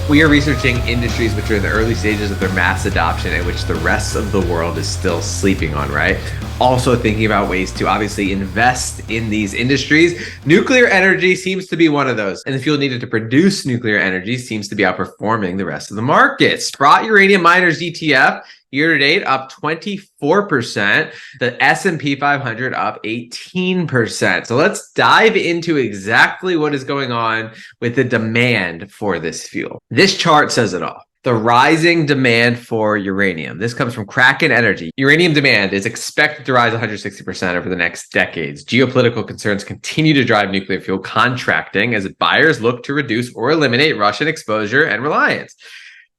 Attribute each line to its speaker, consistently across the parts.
Speaker 1: We are researching industries which are in the early stages of their mass adoption and which the rest of the world is still sleeping on, right? Also thinking about ways to obviously invest in these industries. Nuclear energy seems to be one of those. And the fuel needed to produce nuclear energy seems to be outperforming the rest of the market. Sprott Uranium Miners ETF year to date up 24%, the S&P 500 up 18%. So let's dive into exactly what is going on with the demand for this fuel. This chart says it all. The rising demand for uranium. This comes from Kraken Energy. Uranium demand is expected to rise 160% over the next decades. Geopolitical concerns continue to drive nuclear fuel contracting as buyers look to reduce or eliminate Russian exposure and reliance.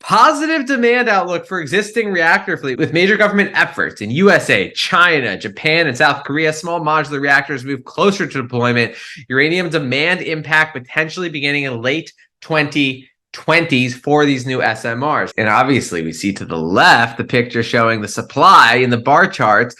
Speaker 1: Positive demand outlook for existing reactor fleet with major government efforts in USA, China, Japan, and South Korea. Small modular reactors move closer to deployment. Uranium demand impact potentially beginning in late 2020s for these new SMRs. And obviously, we see to the left the picture showing the supply in the bar charts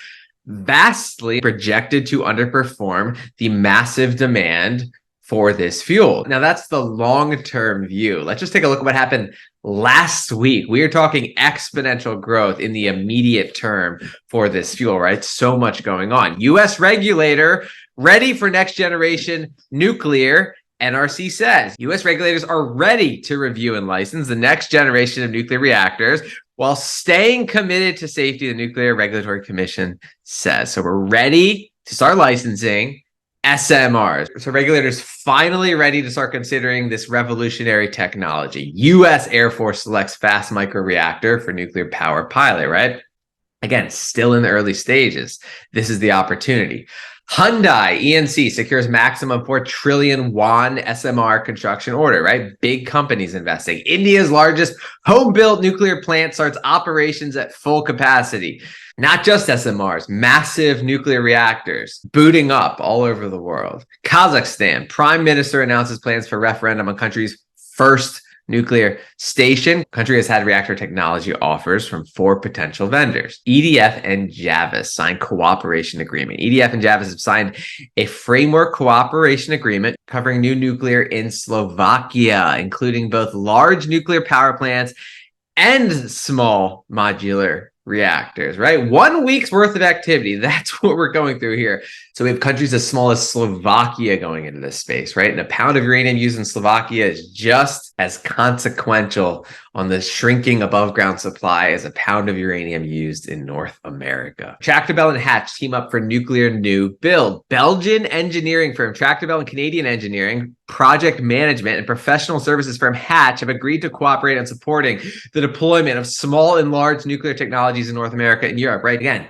Speaker 1: vastly projected to underperform the massive demand for this fuel. Now, that's the long-term view. Let's just take a look at what happened last week. We are talking exponential growth in the immediate term for this fuel, right? So much going on. U.S. regulator ready for next generation nuclear. NRC says U.S. regulators are ready to review and license the next generation of nuclear reactors while staying committed to safety, the Nuclear Regulatory Commission says. So we're ready to start licensing SMRs. So regulators finally ready to start considering this revolutionary technology. U.S. Air Force selects fast microreactor for nuclear power pilot, right? Again, still in the early stages. This is the opportunity. Hyundai ENC secures maximum 4 trillion won SMR construction order, right? Big companies investing. India's largest home-built nuclear plant starts operations at full capacity. Not just SMRs, massive nuclear reactors booting up all over the world. Kazakhstan, prime minister announces plans for referendum on country's first nuclear station. Country has had reactor technology offers from 4 potential vendors. EDF and Javis signed cooperation agreement. EDF and Javis have signed a framework cooperation agreement covering new nuclear in Slovakia, including both large nuclear power plants and small modular reactors, right? 1 week's worth of activity. That's what we're going through here. So we have countries as small as Slovakia going into this space, right? And a pound of uranium used in Slovakia is just as consequential on the shrinking above ground supply as a pound of uranium used in North Tractebel and Hatch team up for nuclear new build. Belgian engineering firm Tractebel and Canadian engineering, project management, and professional services firm Hatch have agreed to cooperate on supporting the deployment of small and large nuclear technologies in North America and Europe, right? Again,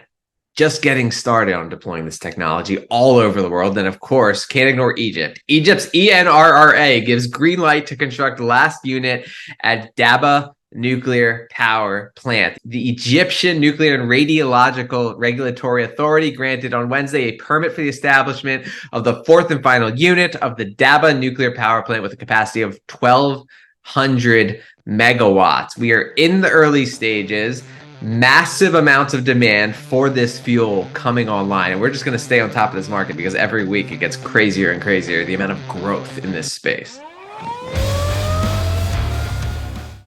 Speaker 1: just getting started on deploying this technology all over the world. Then, of course, can't ignore Egypt. Egypt's ENRRA gives green light to construct the last unit at Daba nuclear power plant. The Egyptian Nuclear and Radiological Regulatory Authority granted on Wednesday a permit for the establishment of the 4th and final unit of the Daba nuclear power plant with a capacity of 1,200 megawatts. We are in the early stages. Massive amounts of demand for this fuel coming online. And we're just going to stay on top of this market because every week it gets crazier and crazier, the amount of growth in this space.